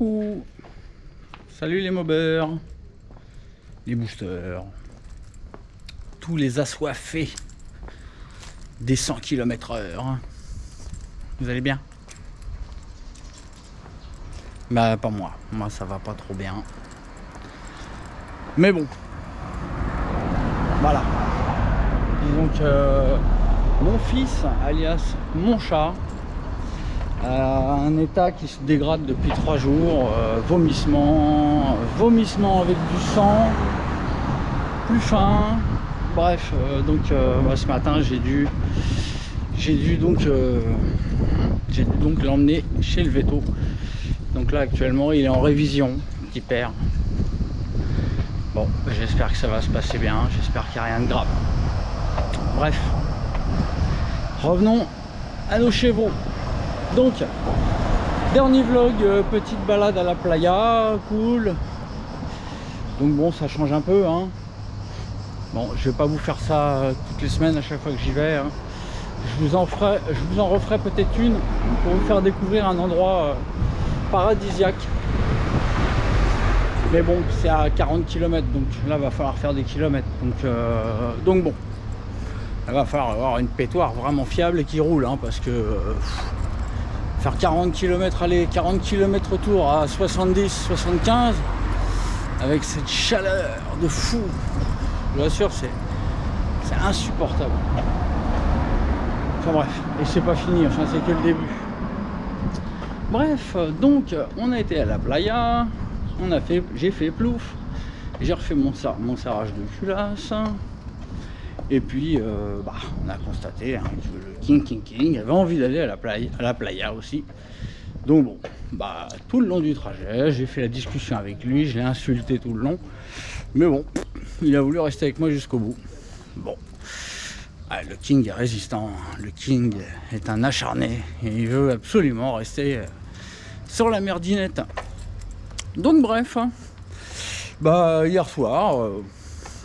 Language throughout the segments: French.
Coucou. Salut les mobbers, les boosters, tous les assoiffés des 100 km/h. Vous allez bien? Bah pas moi, ça va pas trop bien. Mais bon, voilà. Disons que mon fils, alias mon chat, a un état qui se dégrade depuis 3 jours, vomissement avec du sang, plus faim, bref, donc ce matin j'ai dû donc l'emmener chez le véto. Donc là actuellement il est en révision, petit père. Bon, j'espère que ça va se passer bien, j'espère qu'il n'y a rien de grave. Bref, revenons à nos chevaux. Donc, dernier vlog, petite balade à la playa, cool. Donc bon, ça change un peu, hein. Bon, je vais pas vous faire ça toutes les semaines à chaque fois que j'y vais, hein. Je vous en referai peut-être une pour vous faire découvrir un endroit paradisiaque. Mais bon, c'est à 40 km, donc là va falloir faire des kilomètres. Donc bon, il va falloir avoir une pétoire vraiment fiable et qui roule, hein, parce que faire 40 km aller, 40 km retour à 70-75 avec cette chaleur de fou, je vous assure, c'est insupportable. Enfin bref, et c'est pas fini, enfin c'est que le début. Bref, donc on a été à la playa, j'ai fait plouf, j'ai refait mon serrage de culasse. Et puis, on a constaté, hein, que le King avait envie d'aller à la playa aussi. Donc bon, tout le long du trajet, j'ai fait la discussion avec lui, je l'ai insulté tout le long. Mais bon, il a voulu rester avec moi jusqu'au bout. Bon, le King est résistant, le King est un acharné et il veut absolument rester sur la merdinette. Donc bref, hier soir,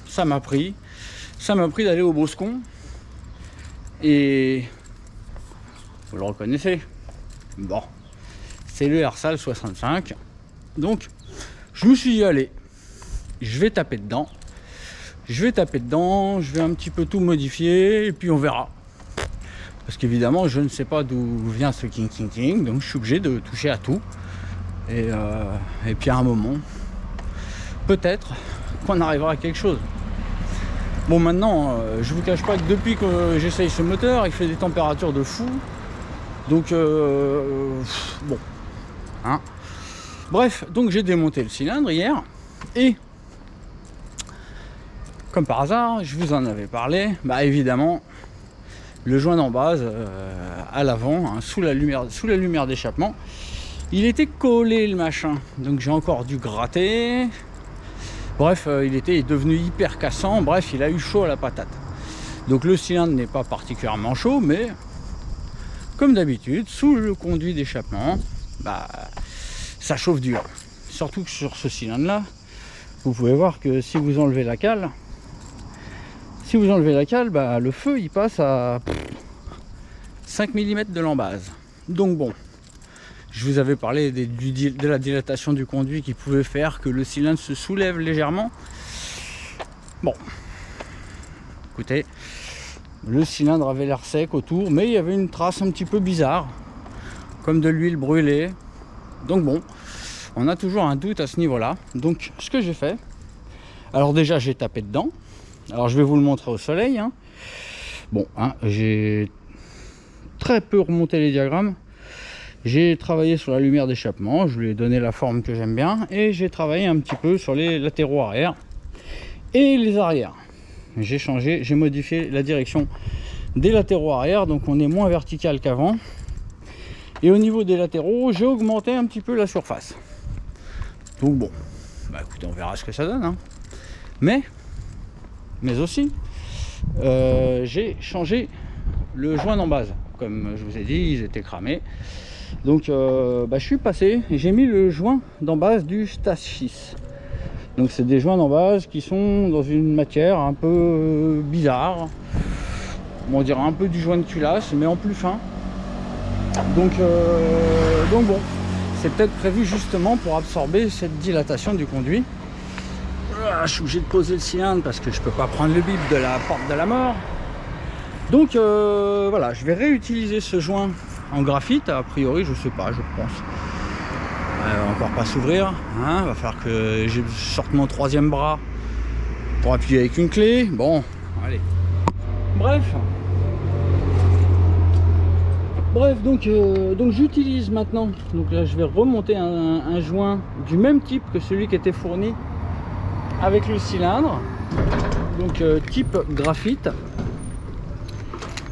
ça m'a pris d'aller au Boscon, et vous le reconnaissez, bon, c'est le Hersal 65, donc je me suis dit allez, je vais taper dedans, je vais un petit peu tout modifier et puis on verra, parce qu'évidemment je ne sais pas d'où vient ce King, donc je suis obligé de toucher à tout, et puis à un moment peut-être qu'on arrivera à quelque chose. Bon, maintenant, je vous cache pas que depuis que j'essaye ce moteur, il fait des températures de fou. Donc, bon. Hein. Bref, donc j'ai démonté le cylindre hier. Et, comme par hasard, je vous en avais parlé. Évidemment, le joint d'embase à l'avant, hein, sous la lumière d'échappement, il était collé, le machin. Donc j'ai encore dû gratter. Bref, il est devenu hyper cassant. Bref, il a eu chaud à la patate. Donc le cylindre n'est pas particulièrement chaud, mais comme d'habitude, sous le conduit d'échappement, ça chauffe dur. Surtout que sur ce cylindre-là, vous pouvez voir que si vous enlevez la cale, le feu il passe à 5 mm de l'embase. Donc bon, je vous avais parlé de la dilatation du conduit qui pouvait faire que le cylindre se soulève légèrement. Bon, écoutez, le cylindre avait l'air sec autour, mais il y avait une trace un petit peu bizarre, comme de l'huile brûlée. Donc bon, on a toujours un doute à ce niveau-là. Donc ce que j'ai fait, alors déjà j'ai tapé dedans. Alors je vais vous le montrer au soleil, hein. Bon, hein, j'ai très peu remonté les diagrammes. J'ai travaillé sur la lumière d'échappement, je lui ai donné la forme que j'aime bien, et j'ai travaillé un petit peu sur les latéraux arrière et les arrières. J'ai modifié la direction des latéraux arrière, donc on est moins vertical qu'avant. Et au niveau des latéraux, j'ai augmenté un petit peu la surface. Donc bon, écoutez, on verra ce que ça donne, hein. Mais aussi, j'ai changé le joint d'embase. Comme je vous ai dit, ils étaient cramés. Donc je suis passé et j'ai mis le joint d'embase du Stachys. Donc c'est des joints d'embase qui sont dans une matière un peu bizarre. On dirait un peu du joint de culasse, mais en plus fin. Donc bon, C'est peut-être prévu justement pour absorber cette dilatation du conduit. Je suis obligé de poser le cylindre parce que je peux pas prendre le bip de la porte de la mort. Donc voilà, je vais réutiliser ce joint en graphite. A priori, je sais pas, je pense. Va encore pas s'ouvrir. Hein, va falloir que je sorte mon troisième bras pour appuyer avec une clé. Bon, allez. Bref, donc j'utilise maintenant. Donc là, je vais remonter un joint du même type que celui qui était fourni avec le cylindre. Donc type graphite.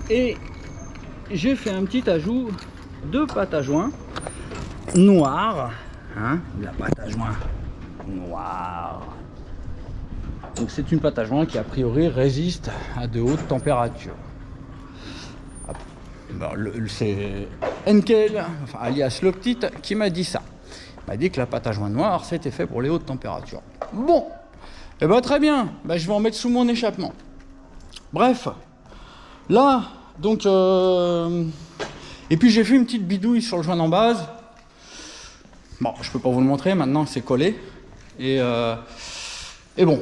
Et j'ai fait un petit ajout de pâte à joint noire, hein, de la pâte à joint noire. Donc c'est une pâte à joint qui a priori résiste à de hautes températures. C'est Henkel, enfin, alias Loptit, qui m'a dit ça. Il m'a dit que la pâte à joint noire c'était fait pour les hautes températures. Bon, et ben très bien, je vais en mettre sous mon échappement. Bref. Là, donc, et puis j'ai fait une petite bidouille sur le joint en base. Bon, je peux pas vous le montrer, maintenant c'est collé. Et bon,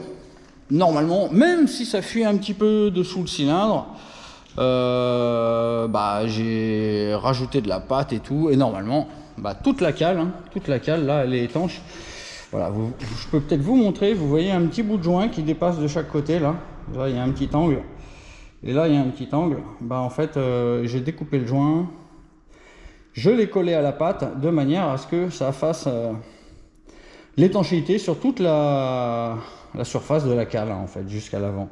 normalement, même si ça fuit un petit peu dessous le cylindre, j'ai rajouté de la pâte et tout. Et normalement, toute la cale, là, elle est étanche. Voilà, je peux peut-être vous montrer. Vous voyez un petit bout de joint qui dépasse de chaque côté, là. Là, il y a un petit angle. Et là, il y a un petit angle. En fait, j'ai découpé le joint. Je l'ai collé à la pâte de manière à ce que ça fasse l'étanchéité sur toute la surface de la cale, en fait, jusqu'à l'avant.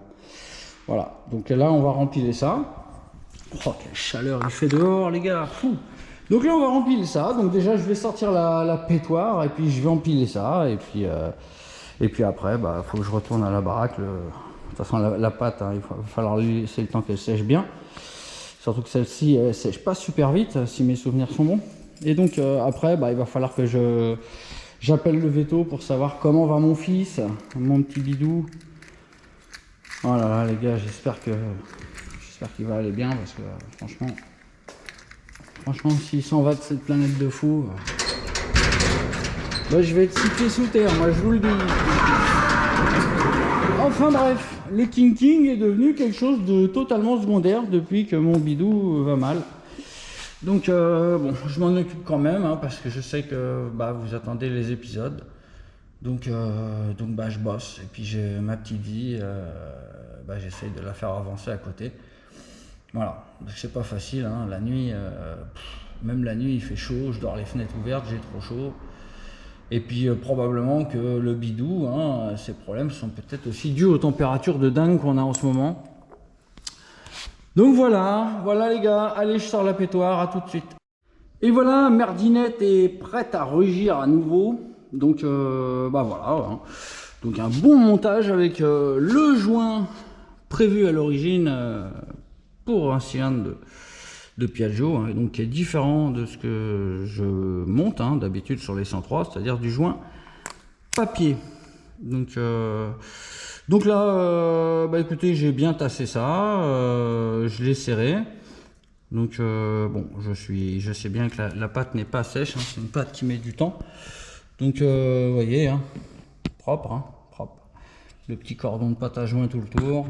Voilà. Donc là, on va rempiler ça. Oh, quelle chaleur il fait dehors, les gars. Fou. Donc là, on va rempiler ça. Donc déjà, je vais sortir la pétoire et puis je vais empiler ça. Et puis après, faut que je retourne à la baraque. De toute façon, la pâte, hein, il va falloir lui laisser le temps qu'elle sèche bien. Surtout que celle-ci, elle sèche pas super vite, si mes souvenirs sont bons. Et donc, après, il va falloir que j'appelle le veto pour savoir comment va mon fils, mon petit bidou. Oh là là, les gars, j'espère qu'il va aller bien, parce que franchement, s'il s'en va de cette planète de fou, je vais être 6 pieds sous terre, moi, je vous le dis. Enfin bref, le King est devenu quelque chose de totalement secondaire depuis que mon bidou va mal. Donc bon, je m'en occupe quand même, hein, parce que je sais que vous attendez les épisodes. Donc je bosse, et puis j'ai ma petite vie, j'essaye de la faire avancer à côté. Voilà, c'est pas facile, hein, la nuit, même la nuit il fait chaud, je dors les fenêtres ouvertes, j'ai trop chaud. Et puis probablement que le bidou, hein, ses problèmes sont peut-être aussi dus aux températures de dingue qu'on a en ce moment. Donc voilà les gars, allez, je sors la pétoire, à tout de suite. Et voilà, Merdinette est prête à rugir à nouveau. Donc voilà, hein. Donc un bon montage avec le joint prévu à l'origine pour un cylindre de Piaggio, hein, donc qui est différent de ce que je monte, hein, d'habitude sur les 103, c'est-à-dire du joint papier. Donc là, écoutez, j'ai bien tassé ça, je l'ai serré. Donc bon, je sais bien que la pâte n'est pas sèche, hein, c'est une pâte qui met du temps. Donc vous voyez, hein, propre, propre. Le petit cordon de pâte à joint tout le tour.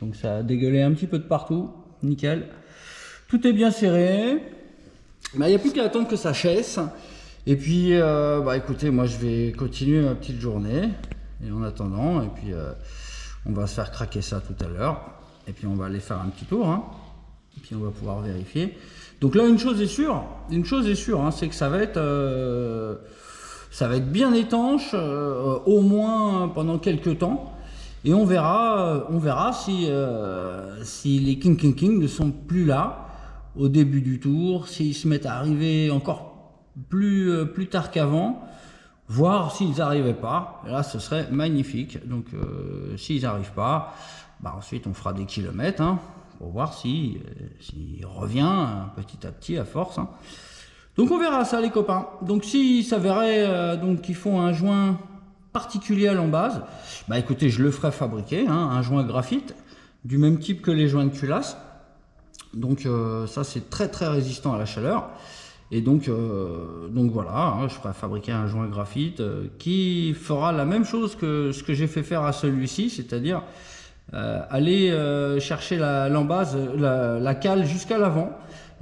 Donc ça a dégueulé un petit peu de partout, nickel. Tout est bien serré. Il n'y a plus qu'à attendre que ça chasse. Et puis, écoutez, moi je vais continuer ma petite journée. Et en attendant, et puis on va se faire craquer ça tout à l'heure. Et puis on va aller faire un petit tour. Hein. Et puis on va pouvoir vérifier. Donc là, une chose est sûre, hein, c'est que ça va être bien étanche, au moins pendant quelques temps. Et on verra si les King ne sont plus là au début du tour, s'ils se mettent à arriver encore plus tard qu'avant, voir s'ils n'arrivaient pas. Et là, ce serait magnifique. Donc, s'ils n'arrivent pas, ensuite on fera des kilomètres, hein, pour voir s'il revient petit à petit à force. Hein. Donc on verra ça, les copains. Donc s'il s'avérait qu'ils font un joint particulier à l'embase, écoutez, je le ferai fabriquer, hein, un joint graphite du même type que les joints de culasse. Donc ça, c'est très très résistant à la chaleur. Et donc voilà, hein, je pourrais fabriquer un joint graphite qui fera la même chose que ce que j'ai fait faire à celui-ci, c'est-à-dire aller chercher l'embase, la cale jusqu'à l'avant.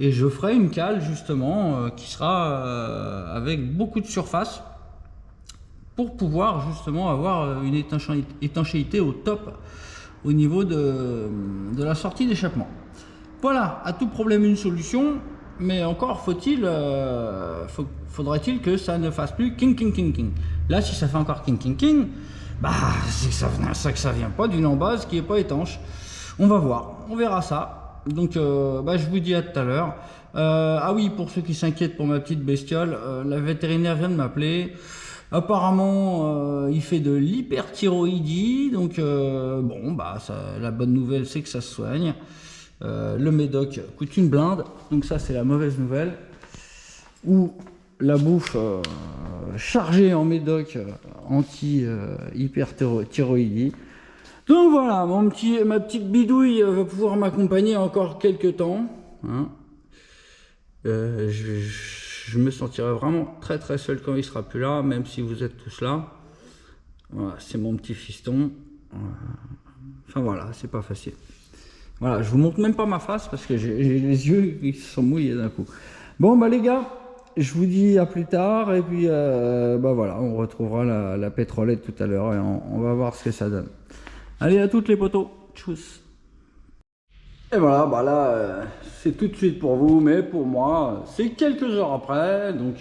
Et je ferai une cale justement qui sera avec beaucoup de surface pour pouvoir justement avoir une étanchéité au top au niveau de la sortie d'échappement. Voilà, à tout problème une solution, mais encore faudrait-il que ça ne fasse plus king king king king. Là, si ça fait encore king king king, bah c'est que ça vient pas d'une embase qui est pas étanche. On va voir, on verra ça. Donc je vous dis à tout à l'heure. Ah oui, pour ceux qui s'inquiètent pour ma petite bestiole, la vétérinaire vient de m'appeler. Apparemment, il fait de l'hyperthyroïdie, donc la bonne nouvelle c'est que ça se soigne. Le médoc coûte une blinde, donc ça c'est la mauvaise nouvelle. Ou la bouffe chargée en médoc anti-hyperthyroïdie. Donc voilà, ma petite bidouille va pouvoir m'accompagner encore quelques temps. Hein. Je me sentirai vraiment très très seul quand il sera plus là, même si vous êtes tous là. Voilà, c'est mon petit fiston. Enfin voilà, c'est pas facile. Voilà, je vous montre même pas ma face parce que j'ai les yeux qui se sont mouillés d'un coup. Bon bah les gars, je vous dis à plus tard et puis voilà, on retrouvera la pétrolette tout à l'heure et on va voir ce que ça donne. Allez, à toutes les potos, tchuss. Et voilà, bah là, c'est tout de suite pour vous, mais pour moi, c'est quelques heures après. Donc,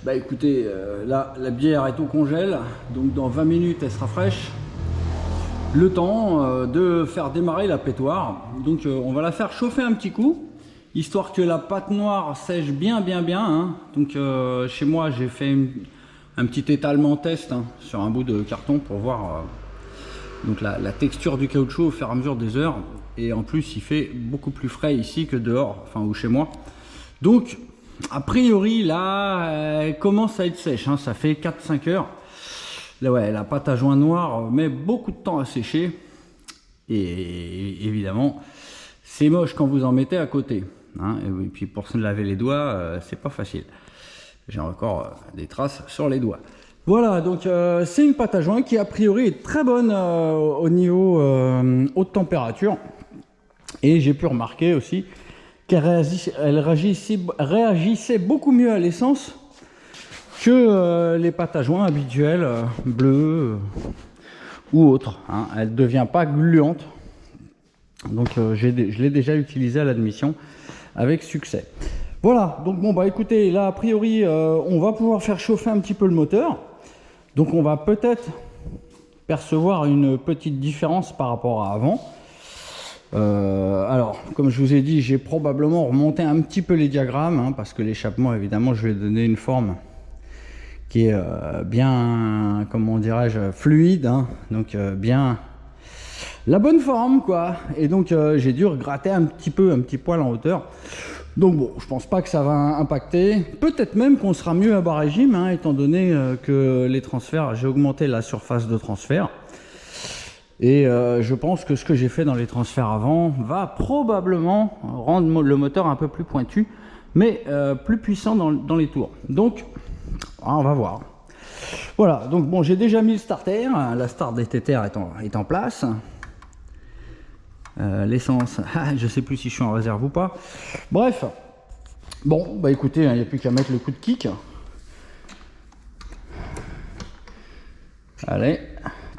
écoutez, là, la bière est au congèle, donc dans 20 minutes, elle sera fraîche. Le temps de faire démarrer la pétoire. Donc, on va la faire chauffer un petit coup, histoire que la pâte noire sèche bien. Hein. Donc, chez moi, j'ai fait un petit étalement test sur un bout de carton pour voir donc la texture du caoutchouc au fur et à mesure des heures. Et en plus il fait beaucoup plus frais ici que dehors, enfin ou chez moi. Donc a priori là elle commence à être sèche, hein. Ça fait 4-5 heures. Là ouais, la pâte à joint noir met beaucoup de temps à sécher. Et évidemment c'est moche quand vous en mettez à côté, hein. Et puis pour se laver les doigts, c'est pas facile. J'ai encore des traces sur les doigts. Voilà, donc c'est une pâte à joint qui a priori est très bonne au niveau haute température. Et j'ai pu remarquer aussi qu'elle réagissait beaucoup mieux à l'essence que les pâtes à joint habituelles, bleues ou autres. Hein. Elle ne devient pas gluante. Donc je l'ai déjà utilisée à l'admission avec succès. Voilà, donc bon bah écoutez, là a priori on va pouvoir faire chauffer un petit peu le moteur. Donc on va peut-être percevoir une petite différence par rapport à avant. Alors, comme je vous ai dit, j'ai probablement remonté un petit peu les diagrammes, hein, parce que l'échappement, évidemment, je vais donner une forme qui est bien, comment dirais-je, fluide, hein, donc bien la bonne forme, quoi. Et donc, j'ai dû regratter un petit poil en hauteur. Donc bon, je pense pas que ça va impacter. Peut-être même qu'on sera mieux à bas régime, hein, étant donné que les transferts, j'ai augmenté la surface de transfert. Et je pense que ce que j'ai fait dans les transferts avant va probablement rendre le moteur un peu plus pointu, mais plus puissant dans les tours. Donc, on va voir. Voilà, donc bon, j'ai déjà mis le starter. La start des TTR est en place. L'essence, je sais plus si je suis en réserve ou pas. Bref, bon, bah écoutez, il n'y a plus qu'à mettre le coup de kick. Allez,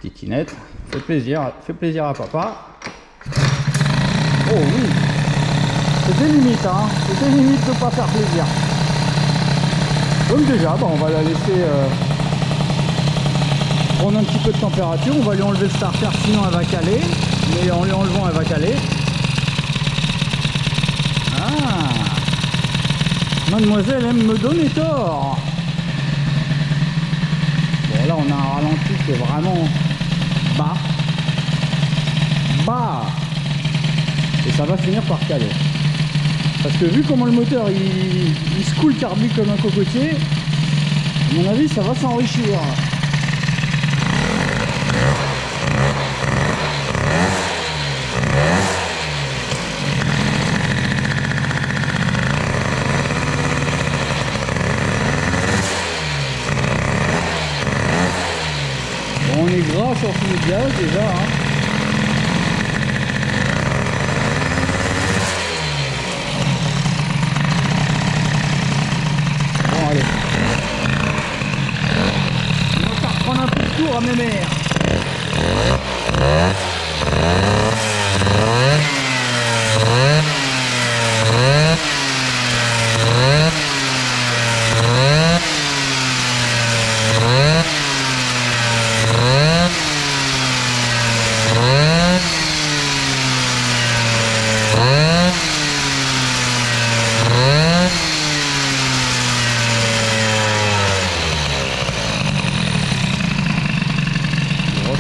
titinette. Fait plaisir à papa. Oh oui, c'était limite, hein. C'était limite de pas faire plaisir. Donc déjà, on va la laisser prendre un petit peu de température. On va lui enlever le starter, sinon elle va caler. Mais en lui enlevant, elle va caler. Ah, mademoiselle aime me donner tort. Bon, là on a un ralenti qui est vraiment bas, et ça va finir par caler, parce que vu comment le moteur il se coule carbu comme un cocotier, à mon avis ça va s'enrichir. de gaz déjà. Hein. Bon, allez. On va faire prendre un peu de tour à mes mères.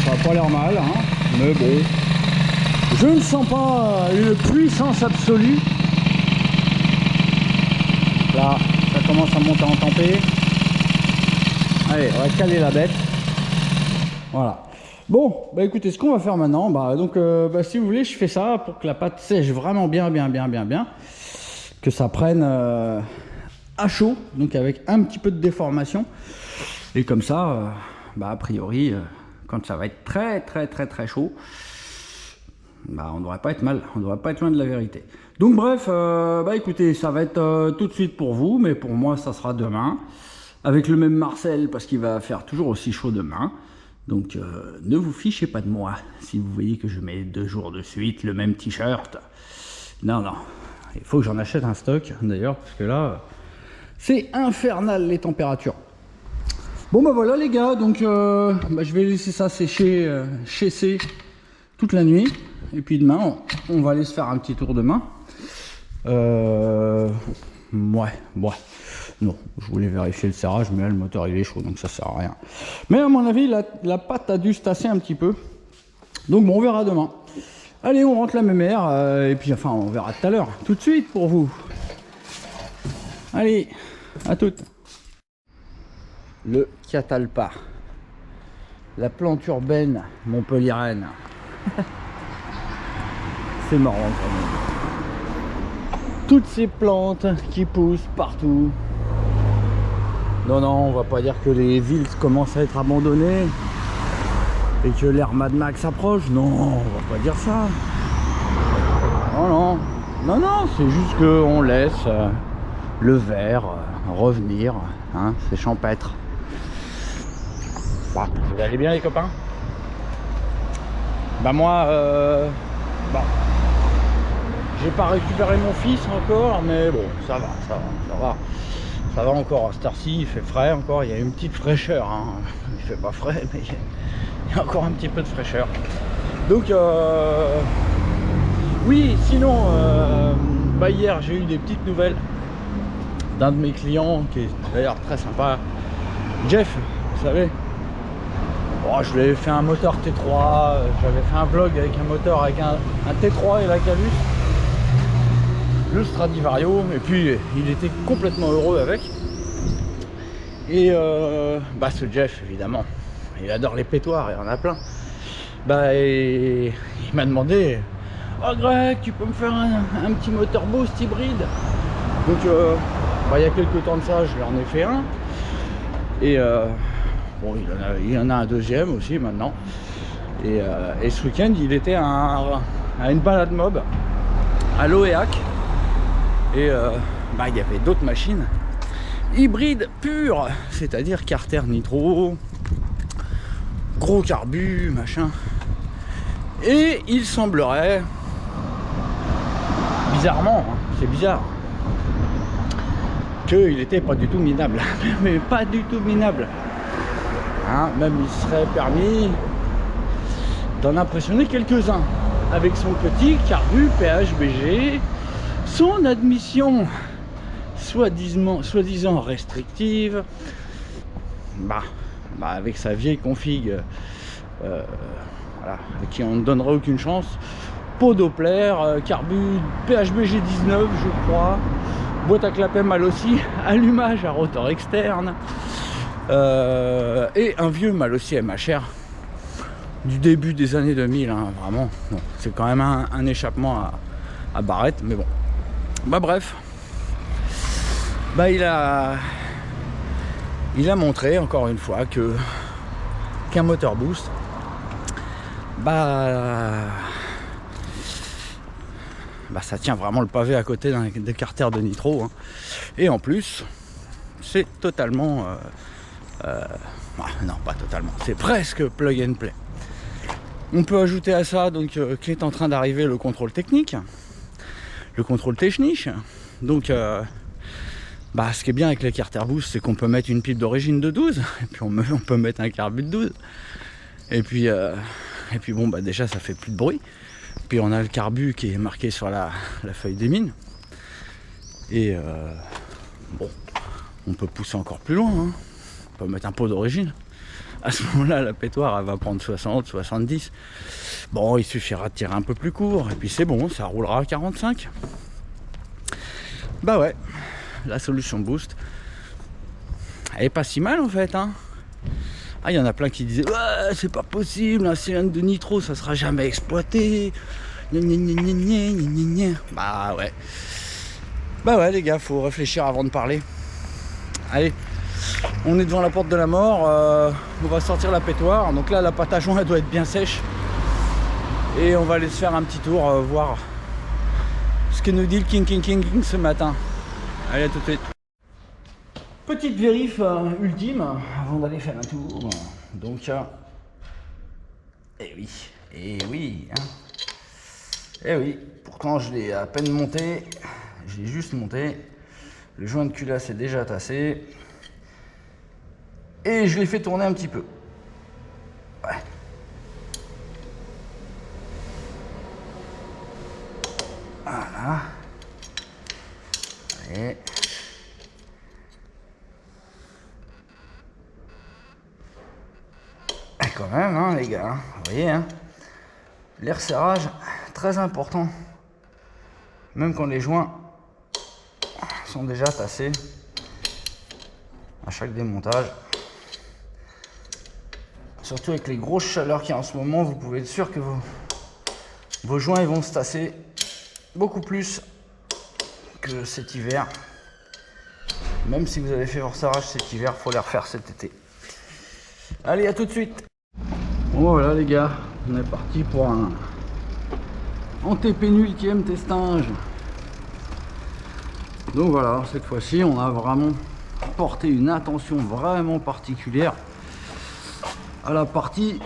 Ça n'a pas l'air mal, hein, mais bon, je ne sens pas une puissance absolue. Là, ça commence à monter en tempête. Allez, on va caler la bête. Voilà. Bon, bah écoutez, ce qu'on va faire maintenant, si vous voulez, je fais ça pour que la pâte sèche vraiment bien, que ça prenne à chaud, donc avec un petit peu de déformation. Et comme ça, a priori, quand ça va être très chaud, on ne devrait pas être mal, on ne devrait pas être loin de la vérité. Donc bref, écoutez, ça va être tout de suite pour vous, mais pour moi ça sera demain, avec le même Marcel, parce qu'il va faire toujours aussi chaud demain. Donc ne vous fichez pas de moi, si vous voyez que je mets 2 jours de suite le même t-shirt. Non, il faut que j'en achète un stock, d'ailleurs, parce que là, c'est infernal les températures. Bon voilà les gars, donc je vais laisser ça sécher toute la nuit. Et puis demain, on va aller se faire un petit tour demain. Non, je voulais vérifier le serrage, mais là le moteur il est chaud, donc ça sert à rien. Mais à mon avis, la pâte a dû se tasser un petit peu. Donc bon, on verra demain. Allez, on rentre la mémère, et puis enfin, on verra tout à l'heure. Tout de suite pour vous. Allez, à toutes. Le Catalpa, la plante urbaine montpelliéraine. C'est marrant quand même. Toutes ces plantes qui poussent partout. Non, on va pas dire que les villes commencent à être abandonnées et que l'ère Mad Max approche. Non, on va pas dire ça. Non, c'est juste qu'on laisse le vert revenir. Hein, c'est champêtre. Vous allez bien les copains? Moi, j'ai pas récupéré mon fils encore, mais bon, ça va encore. À cette heure-ci, il fait frais encore, il y a une petite fraîcheur, hein. Il fait pas frais, mais il y a encore un petit peu de fraîcheur. Donc, oui, sinon, hier, j'ai eu des petites nouvelles d'un de mes clients, qui est d'ailleurs très sympa, Jeff, vous savez. Je lui avais fait un moteur T3, j'avais fait un vlog avec un moteur avec un T3 et la Calus, le Stradivario, et puis il était complètement heureux avec. Et ce Jeff, évidemment, il adore les pétoires, il y en a plein. Et il m'a demandé: oh Greg, tu peux me faire un petit moteur Boost hybride? Donc il y a quelques temps de ça, je lui en ai fait un. Et il y en a un deuxième aussi maintenant. Et ce week-end, il était à une balade mob à l'Oéac. Et il y avait d'autres machines hybrides pures, c'est-à-dire carter nitro, gros carbu, machin. Et il semblerait, bizarrement, hein, c'est bizarre, qu'il n'était pas du tout minable. Mais pas du tout minable. Hein, même il serait permis d'en impressionner quelques-uns avec son petit carbu PHBG, son admission soi-disant restrictive, avec sa vieille config, avec qui on ne donnerait aucune chance, pot Doppler, carbu PHBG 19 je crois, boîte à clapet mal aussi, allumage à rotor externe, et un vieux mal aussi MHR du début des années 2000, hein, vraiment. Bon, c'est quand même un échappement à barrette, mais bon. Bref. Il a montré encore une fois qu'un moteur boost bah ça tient vraiment le pavé à côté des carters de nitro, hein. Et en plus c'est totalement non pas totalement, c'est presque plug and play. On peut ajouter à ça donc qu'est en train d'arriver le contrôle technique, le contrôle technique. Donc ce qui est bien avec les carter boost, c'est qu'on peut mettre une pipe d'origine de 12 et puis on peut mettre un carbu de 12 et puis bon déjà ça fait plus de bruit. Puis on a le carbu qui est marqué sur la feuille des mines. Et bon, on peut pousser encore plus loin, hein. On peut mettre un pot d'origine. À ce moment-là, la pétoire, elle va prendre 60, 70. Bon, il suffira de tirer un peu plus court. Et puis c'est bon, ça roulera à 45. Bah ouais, la solution boost, elle est pas si mal en fait, hein. Ah, il y en a plein qui disaient ouais, c'est pas possible, un cylindre de nitro ça sera jamais exploité. Bah ouais les gars, faut réfléchir avant de parler. Allez, on est devant la porte de la mort, on va sortir la pétoire. Donc là la pâte à joint elle doit être bien sèche. Et on va aller se faire un petit tour, voir ce que nous dit le King ce matin. Allez, à tout de suite. Petite vérif ultime avant d'aller faire un tour. Donc, eh oui, hein. Eh oui, pourtant je l'ai à peine monté, je l'ai juste monté. Le joint de culasse est déjà tassé. Et je l'ai fait tourner un petit peu. Ouais. Voilà. Allez. Quand même, hein, les gars, hein. Vous voyez, hein, l'air serrage très important, même quand les joints sont déjà tassés à chaque démontage. Surtout avec les grosses chaleurs qu'il y a en ce moment, vous pouvez être sûr que vos joints ils vont se tasser beaucoup plus que cet hiver. Même si vous avez fait vos serrages cet hiver, il faut les refaire cet été. Allez, à tout de suite. Bon voilà les gars, on est parti pour un antépénultième testage. Donc voilà, cette fois-ci on a vraiment porté une attention vraiment particulière à la partie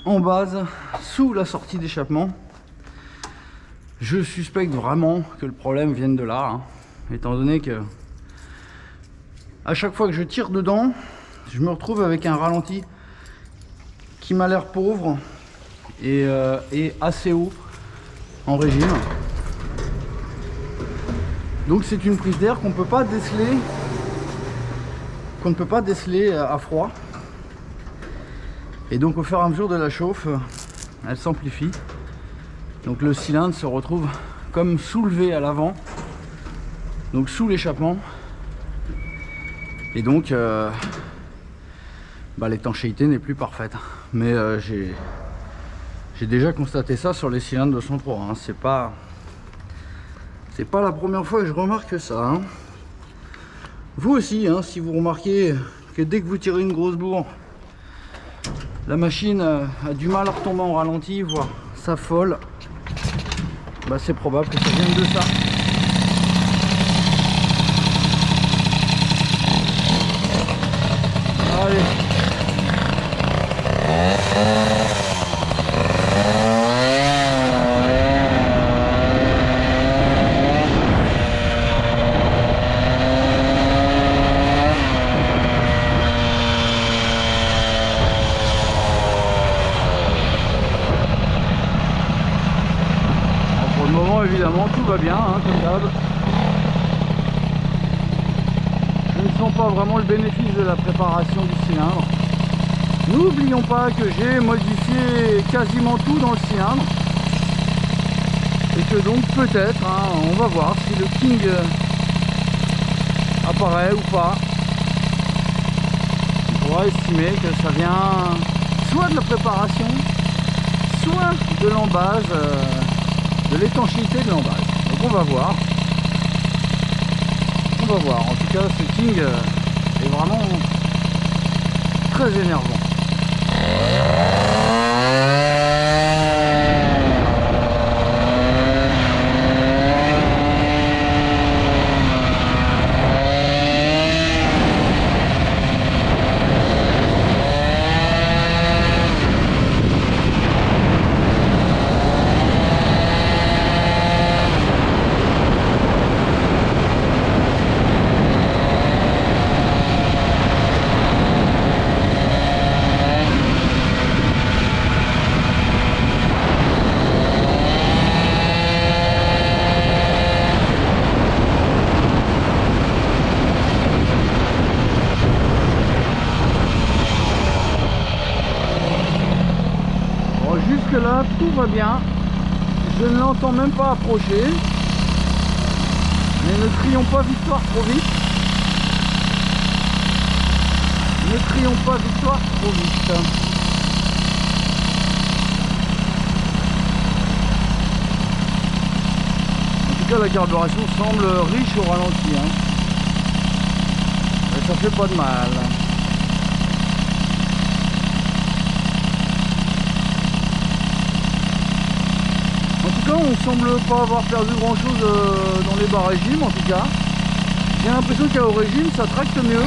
en base sous la sortie d'échappement. Je suspecte vraiment que le problème vienne de là, hein, étant donné que à chaque fois que je tire dedans, je me retrouve avec un ralenti qui m'a l'air pauvre et assez haut en régime. Donc c'est une prise d'air qu'on ne peut pas déceler, à froid. Et donc au fur et à mesure de la chauffe, elle s'amplifie. Donc le cylindre se retrouve comme soulevé à l'avant, donc sous l'échappement. Et donc l'étanchéité n'est plus parfaite. Mais j'ai déjà constaté ça sur les cylindres de 103, hein. C'est pas la première fois que je remarque ça, hein. Vous aussi, hein, si vous remarquez que dès que vous tirez une grosse bourre, la machine a du mal à retomber en ralenti, voire s'affole, c'est probable que ça vienne de ça. Allez. Pour le moment, évidemment, tout va bien, hein, comme d'hab. Je ne sens pas vraiment le bénéfice de la préparation du cylindre. N'oublions pas que j'ai modifié quasiment tout dans le cylindre et que donc peut-être, hein, on va voir si le King apparaît ou pas. On pourra estimer que ça vient soit de la préparation, soit de l'embase, de l'étanchéité de l'embase. Donc on va voir. On va voir. En tout cas, ce King est vraiment très énervant. l'entends même pas approcher. Mais ne crions pas victoire trop vite. Ne crions pas victoire trop vite. En tout cas, la carburation semble riche au ralenti. Hein. Et ça fait pas de mal. En tout cas, on semble pas avoir perdu grand chose dans les bas régimes. En tout cas, j'ai l'impression qu'au régime, ça tracte mieux.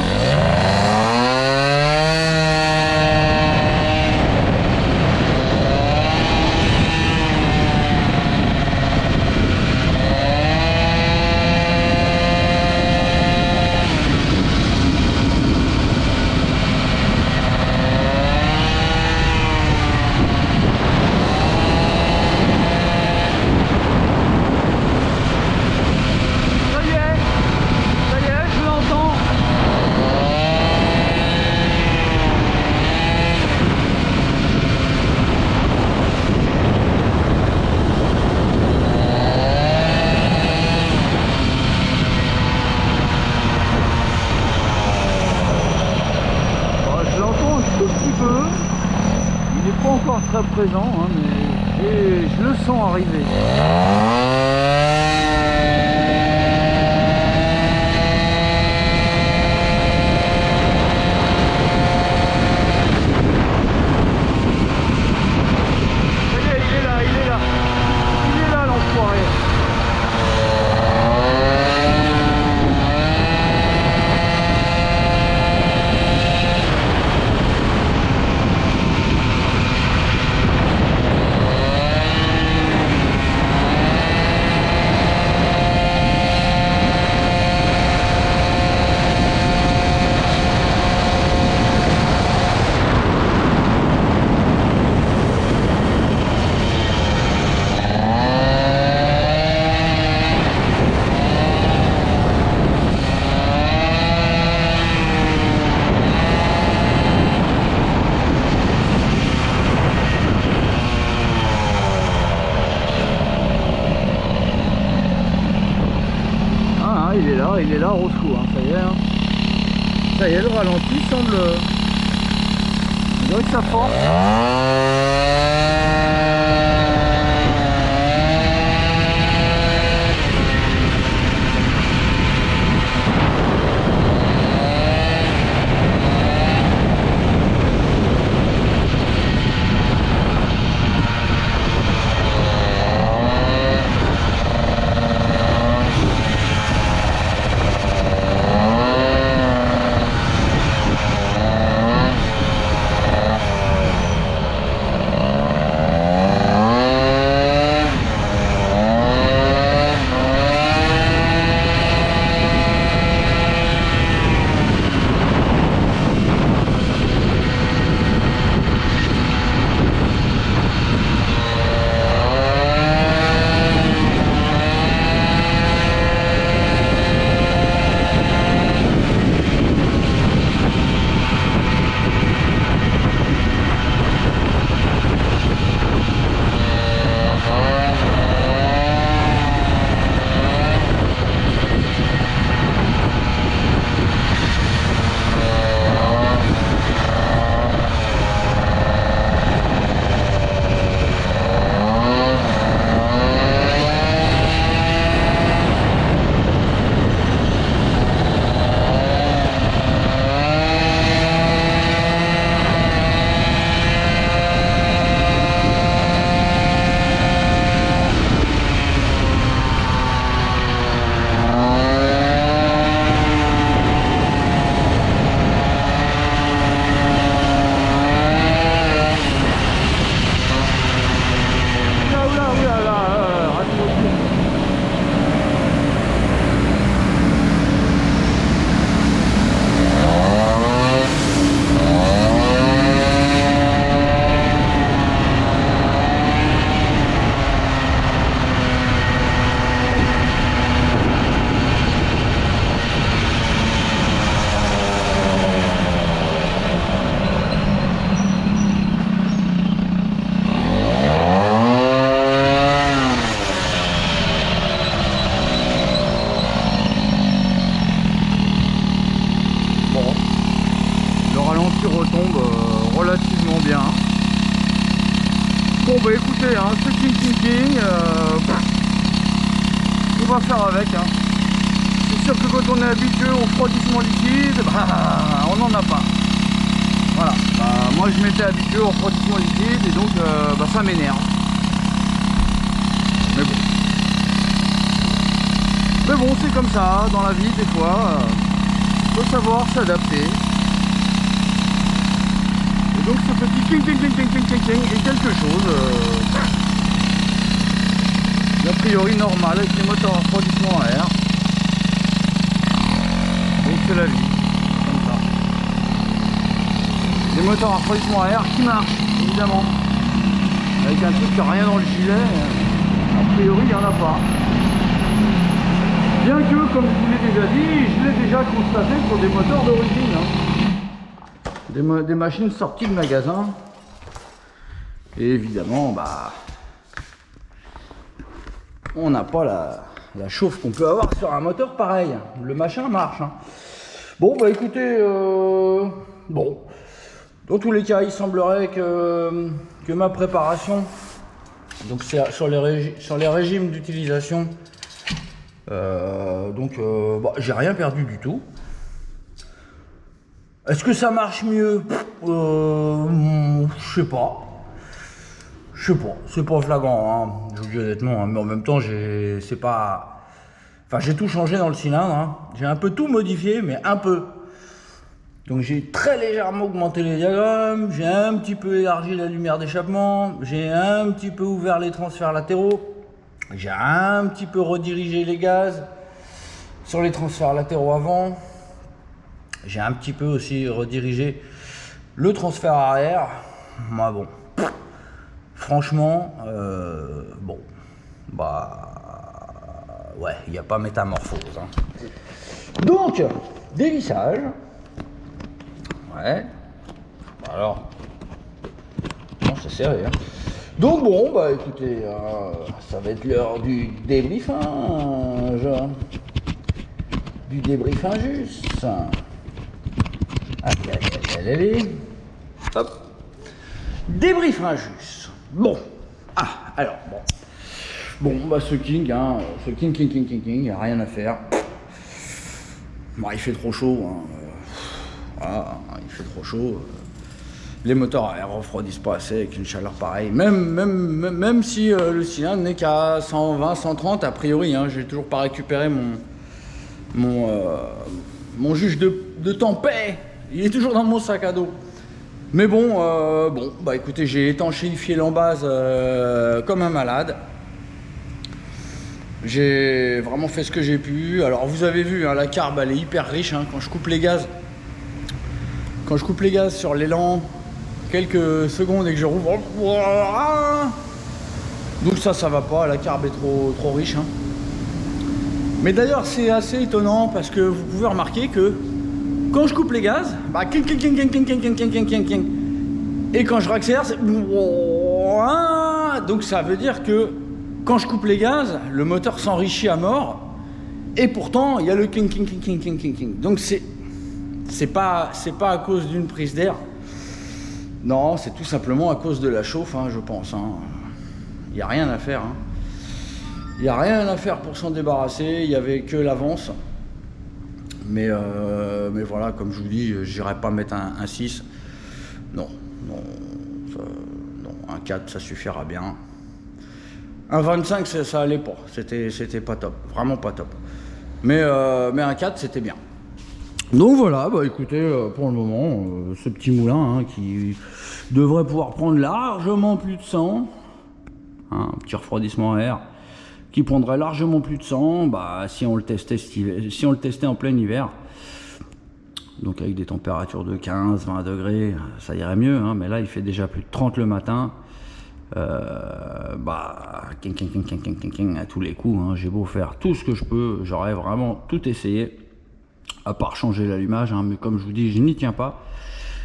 Encore très présent, hein, mais je le sens arriver. Ça y est, il est là, il est là. Il est là, l'enfoiré. Il est là, Roscoe, hein, ça y est. Hein. Ça y est, le ralenti semble... On dirait que ça force. va faire avec. Hein. C'est sûr que quand on est habitué au refroidissement liquide, bah, on n'en a pas. Voilà, bah, moi je m'étais habitué au refroidissement liquide et donc bah, ça m'énerve. Mais bon. Mais bon, c'est comme ça, dans la vie, des fois, il faut savoir s'adapter. Et donc ce petit ting ting ting ting ting ting ting est quelque chose d'a priori normal avec les moteurs à refroidissement à air. Donc c'est la vie, comme ça. Des moteurs à refroidissement à air qui marchent, évidemment. Avec un truc qui n'a rien dans le gilet, a priori il n'y en a pas. Bien que, comme je vous l'ai déjà dit, je l'ai déjà constaté sur des moteurs d'origine. Hein. Des machines sorties de magasin. Et évidemment, bah, on n'a pas la chauffe qu'on peut avoir sur un moteur pareil. Le machin marche. Hein. Bon, bah écoutez, bon. Dans tous les cas, il semblerait que ma préparation, donc c'est sur les régimes d'utilisation, bah, j'ai rien perdu du tout. Est-ce que ça marche mieux? Je sais pas. C'est pas flagrant, hein, je vous dis honnêtement, hein, mais en même temps, c'est pas... Enfin, j'ai tout changé dans le cylindre, hein. J'ai un peu tout modifié, mais un peu. Donc j'ai très légèrement augmenté les diagrammes, j'ai un petit peu élargi la lumière d'échappement, j'ai un petit peu ouvert les transferts latéraux. J'ai un petit peu redirigé les gaz sur les transferts latéraux avant. J'ai un petit peu aussi redirigé le transfert arrière. Moi, bon, franchement, bon, bah, ouais, il n'y a pas métamorphose. Hein. Donc, dévissage. Ouais. Alors, non, c'est serré. Hein. Donc bon, bah écoutez, ça va être l'heure du débriefage. Du débriefage. Allez. Hop. Débriefage. Bon. Ah, alors, bon. Bon, bah ce king, hein, il n'y a rien à faire. Bon, il fait trop chaud. Hein. Voilà, il fait trop chaud. Les moteurs à air refroidissent pas assez avec une chaleur pareille. Même si le cylindre n'est qu'à 120, 130, a priori, hein, j'ai toujours pas récupéré mon juge de tempête. Il est toujours dans mon sac à dos. Mais bon, bah écoutez, j'ai étanchéifié l'embase comme un malade. J'ai vraiment fait ce que j'ai pu. Alors vous avez vu, hein, la carbe elle est hyper riche, hein, quand je coupe les gaz. Quand je coupe les gaz sur l'élan, quelques secondes et que je rouvre, donc ça va pas, la carbe est trop riche. Hein. Mais d'ailleurs c'est assez étonnant parce que vous pouvez remarquer que quand je coupe les gaz, bah, et quand je raccélère, c'est... Donc ça veut dire que quand je coupe les gaz, le moteur s'enrichit à mort et pourtant il y a le king. Donc c'est pas à cause d'une prise d'air. Non, c'est tout simplement à cause de la chauffe, hein, je pense. Il n'y a rien à faire. Hein. Il n'y a rien à faire pour s'en débarrasser. Il n'y avait que l'avance. Mais voilà, comme je vous dis, je n'irai pas mettre un 6. Non, un 4, ça suffira bien. Un 25, ça allait pas. C'était pas top. Vraiment pas top. Mais un 4, c'était bien. Donc voilà, bah écoutez, pour le moment, ce petit moulin hein, qui devrait pouvoir prendre largement plus de 100, hein, un petit refroidissement à air qui prendrait largement plus de 100, bah, si on le testait en plein hiver, donc avec des températures de 15-20 degrés, ça irait mieux, hein, mais là il fait déjà plus de 30 le matin, bah, à tous les coups, hein, j'ai beau faire tout ce que je peux, j'aurais vraiment tout essayé. À part changer l'allumage, hein, mais comme je vous dis, je n'y tiens pas.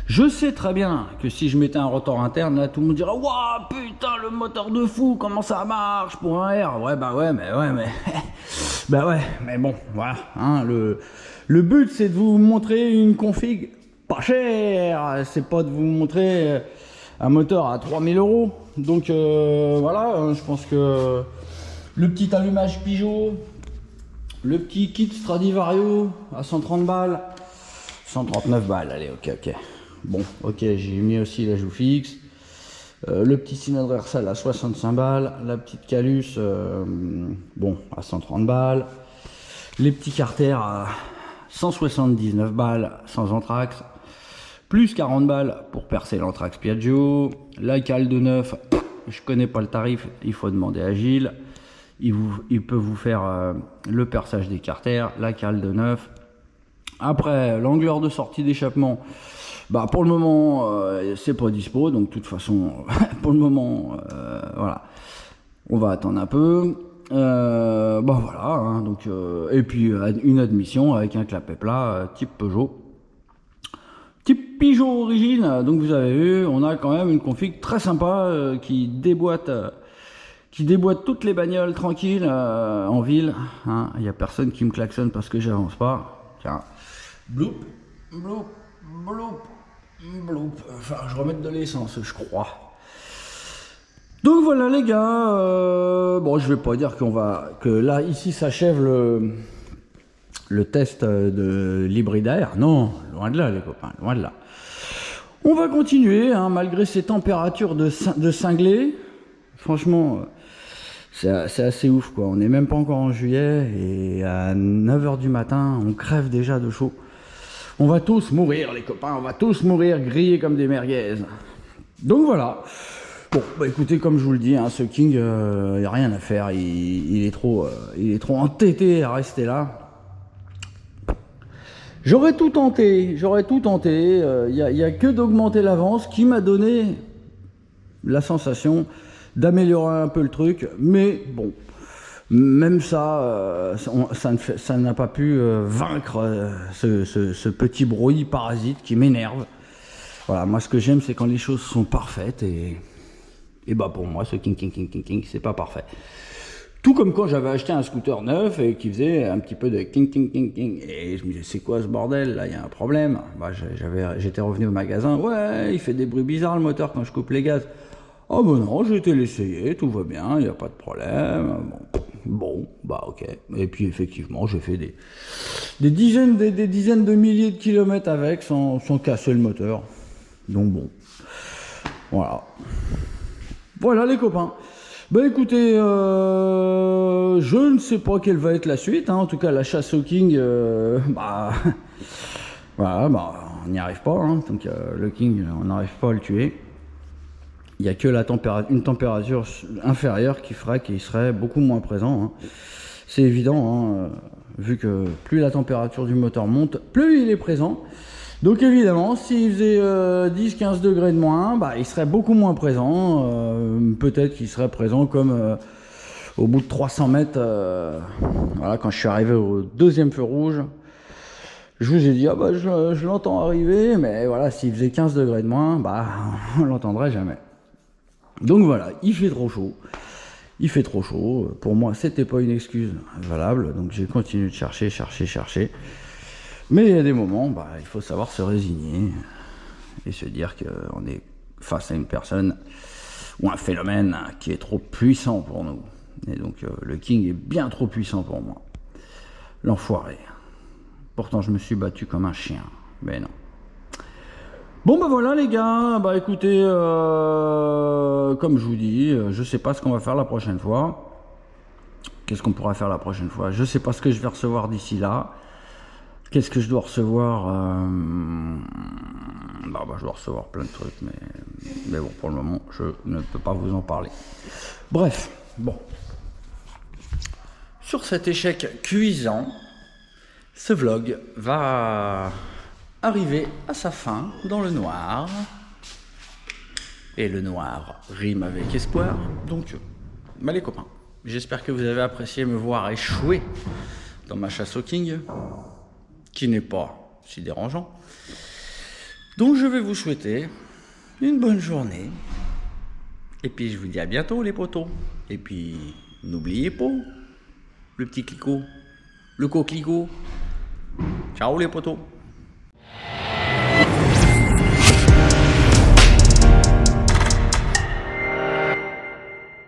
Je sais très bien que si je mettais un rotor interne, là, tout le monde dirait « Waouh, putain, le moteur de fou, comment ça marche pour un R ?» Ouais, bah ouais, mais... bah ouais, mais bon, voilà. Hein, le but, c'est de vous montrer une config pas chère. C'est pas de vous montrer un moteur à 3000 €. Donc, voilà, je pense que le petit allumage Pigeot... Le petit kit Stradivarius à 130 balles. 139 balles, allez, ok. Bon, ok, j'ai mis aussi la joue fixe. Le petit cylindre Ersal à 65 balles. La petite Calus, bon, à 130 balles. Les petits carters à 179 balles sans anthrax. Plus 40 balles pour percer l'anthrax Piaggio. La cale de neuf, je connais pas le tarif, il faut demander à Gilles. Il peut vous faire le perçage des carters, la cale de neuf. Après, l'angleur de sortie d'échappement, bah pour le moment, c'est pas dispo, donc de toute façon, pour le moment, voilà, on va attendre un peu. Bah voilà, hein, donc, et puis une admission avec un clapet plat type Peugeot. Type Peugeot origine, donc vous avez vu, on a quand même une config très sympa qui déboîte toutes les bagnoles tranquilles en ville. Hein. Il n'y a personne qui me klaxonne parce que j'avance pas. Tiens, bloup, bloup, bloup, bloup. Enfin, je remets de l'essence, je crois. Donc voilà les gars. Bon, je vais pas dire que là ici s'achève le test de l'hybride AR. Non, loin de là les copains, loin de là. On va continuer, hein, malgré ces températures de cinglé. Franchement, c'est assez ouf quoi. On n'est même pas encore en juillet et à 9 h du matin, on crève déjà de chaud. On va tous mourir les copains, on va tous mourir grillés comme des merguez. Donc voilà. Bon, bah écoutez, comme je vous le dis, hein, ce King, il n'y a rien à faire. Il est trop entêté à rester là. J'aurais tout tenté. Il n'y a que d'augmenter l'avance qui m'a donné la sensation d'améliorer un peu le truc, mais bon, même ça, ça n'a pas pu vaincre ce petit bruit parasite qui m'énerve. Voilà, moi ce que j'aime, c'est quand les choses sont parfaites et bah pour moi, ce King, c'est pas parfait. Tout comme quand j'avais acheté un scooter neuf et qui faisait un petit peu de King. Et je me disais, c'est quoi ce bordel là, il y a un problème. Bah, j'étais revenu au magasin, ouais, il fait des bruits bizarres le moteur quand je coupe les gaz. Oh ben non, j'ai été l'essayer, tout va bien, il n'y a pas de problème. Bon, bah ok. Et puis effectivement, j'ai fait des dizaines de milliers de kilomètres avec sans casser le moteur. Donc bon, voilà. Voilà les copains. Bah écoutez, je ne sais pas quelle va être la suite. Hein. En tout cas, la chasse au King, bah, voilà, bah, on n'y arrive pas. Hein. Donc le King, on n'arrive pas à le tuer. Il n'y a que une température inférieure qui ferait qu'il serait beaucoup moins présent. Hein. C'est évident, hein, vu que plus la température du moteur monte, plus il est présent. Donc évidemment, s'il faisait 10-15 degrés de moins, bah, il serait beaucoup moins présent. Peut-être qu'il serait présent comme au bout de 300 mètres. Voilà, quand je suis arrivé au deuxième feu rouge, je vous ai dit, ah bah, je l'entends arriver, mais voilà, s'il faisait 15 degrés de moins, bah, on l'entendrait jamais. Donc voilà, il fait trop chaud. Il fait trop chaud. Pour moi, c'était pas une excuse valable. Donc j'ai continué de chercher. Mais il y a des moments, bah, il faut savoir se résigner et se dire qu'on est face à une personne ou un phénomène qui est trop puissant pour nous. Et donc le King est bien trop puissant pour moi. L'enfoiré. Pourtant, je me suis battu comme un chien. Mais non. Bon bah voilà les gars, bah écoutez, comme je vous dis, je sais pas ce qu'on va faire la prochaine fois. Qu'est-ce qu'on pourra faire la prochaine fois? Je sais pas ce que je vais recevoir d'ici là. Qu'est-ce que je dois recevoir? Bah, je dois recevoir plein de trucs, mais bon, pour le moment, je ne peux pas vous en parler. Bref, bon. Sur cet échec cuisant, ce vlog va arriver à sa fin dans le noir. Et le noir rime avec espoir. Donc, bah les copains, j'espère que vous avez apprécié me voir échouer dans ma chasse au King, qui n'est pas si dérangeant. Donc je vais vous souhaiter une bonne journée. Et puis je vous dis à bientôt les potos. Et puis n'oubliez pas le petit clicot, le coquelicot. Ciao les potos.